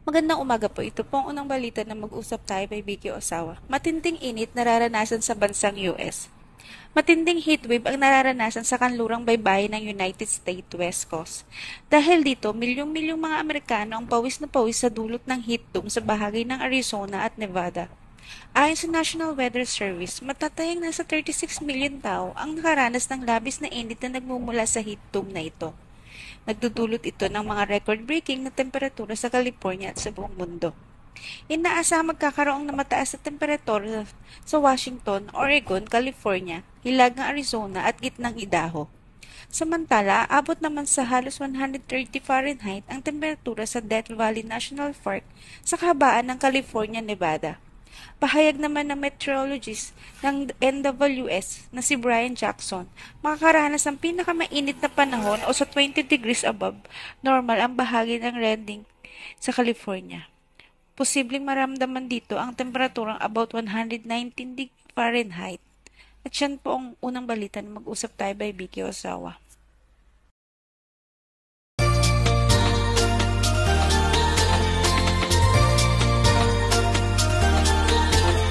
Magandang umaga po. Ito po ang unang balita na mag-usap tayo by Vicky Osawa. Matinding init nararanasan sa bansang US. Matinding heatwave ang nararanasan sa kanlurang baybayin ng United States West Coast. Dahil dito, milyong-milyong mga Amerikano ang pawis na pawis sa dulot ng heat dome sa bahagi ng Arizona at Nevada. Ayon sa National Weather Service, matatayang nasa 36 million tao ang nakaranas ng labis na init na nagmumula sa heat dome na ito. Nagdudulot ito ng mga record-breaking na temperatura sa California at sa buong mundo. Inaasahang magkakaroon ng mataas na temperatura sa Washington, Oregon, California, Hilagang Arizona at gitnang Idaho. Samantala, aabot naman sa halos 130 Fahrenheit ang temperatura sa Death Valley National Park sa kahabaan ng California, Nevada. Pahayag naman ng meteorologist ng NWS na si Brian Jackson, makakaranas ng pinakamainit na panahon o sa 20 degrees above normal ang bahagi ng Redding sa California. Posibleng maramdaman dito ang temperaturang about 119 degrees Fahrenheit. At yan po ang unang balita na mag-usap tayo by Vicky Osawa.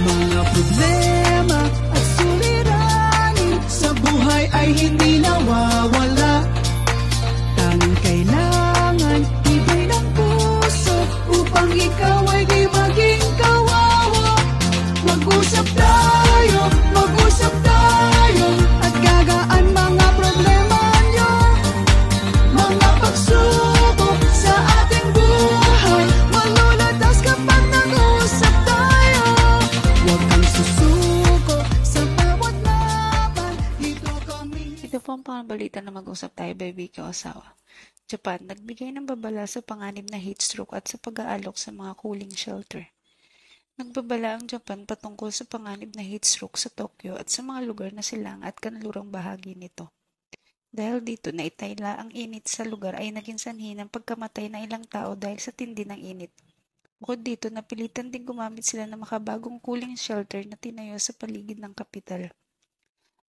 Mga problema at suliranin sa buhay ay hindi nawawala. Tanging kailangan ibig ng puso upang ikaw ay di maging kawawa. Mag-usap tayo at gagaan mga problema nyo. Mga pagsubok sa ating buhay malulutas kapag nag-usap tayo. Huwag kang susuko sa bawat laban. Dito kami. Ito po ang pangabalita na mag-usap tayo by Vicky Osawa. Japan, nagbigay ng babala sa panganib na heat stroke at sa pag-aalok sa mga cooling shelter. Nagbabala ang Japan patungkol sa panganib na heat stroke sa Tokyo at sa mga lugar na silang at kanlurang bahagi nito. Dahil dito naitayla ang init sa lugar ay naging sanhi ng pagkamatay ng ilang tao dahil sa tindi ng init. Bukod dito, napilitan din gumamit sila ng makabagong cooling shelter na tinayo sa paligid ng kapital.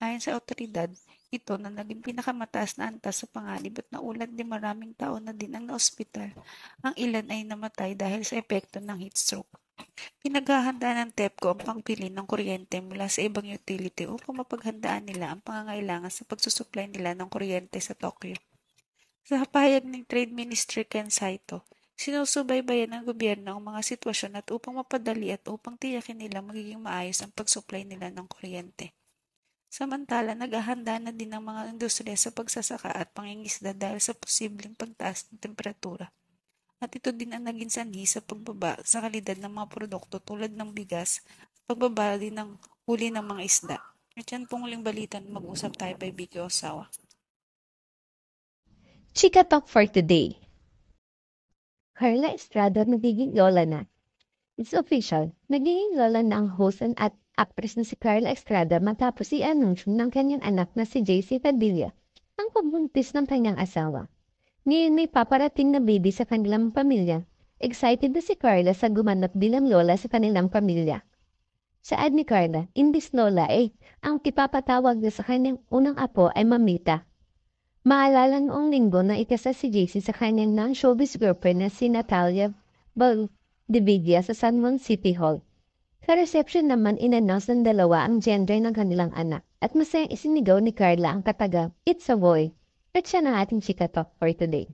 Ayon sa otoridad, ito na naging pinakamataas na antas sa panganib at naulad din maraming tao na din ang naospital. Ang ilan ay namatay dahil sa epekto ng heat stroke. Pinaghahanda ng TEPCO ang pagpili ng kuryente mula sa ibang utility upang mapaghandaan nila ang pangangailangan sa pagsusupply nila ng kuryente sa Tokyo. Sa pahayag ng Trade Minister Ken Saito, sinusubaybayan ng gobyerno ang mga sitwasyon at upang mapadali at upang tiyakin nila magiging maayos ang pagsupply nila ng kuryente. Samantala, naghahanda na din ang mga industriya sa pagsasaka at pangingisda dahil sa posibleng pagtaas ng temperatura. At ito din ang naging sanhi sa pagbaba sa kalidad ng mga produkto tulad ng bigas, pagbaba din ng huli ng mga isda. At yan pong huling balita na mag-usap tayo by Vicky Osawa. Chika Talk for today. Carla Estrada nagiging lola na. It's official, nagiging lola na ang host at actress na si Carla Estrada matapos i-anunsyo ng kanyang anak na si JC Padilla, ang pagbuntis ng kanyang asawa. Ngayon may paparating na baby sa kanilang pamilya. Excited na si Carla sa gumanap bilang lola sa kanilang pamilya. Saad ni Carla, imbis lola ang kipapatawag na sa kanyang unang apo ay mamita. Maalala noong linggo na ikasal si JC sa kanyang non-showbiz girlfriend na si Natalia Valdivia sa San Juan City Hall. Sa reception naman in-announce ng dalawa ang gender ng kanilang anak at masayang isinigaw ni Carla ang kataga, "It's a boy." At siya na ating chika talk for today.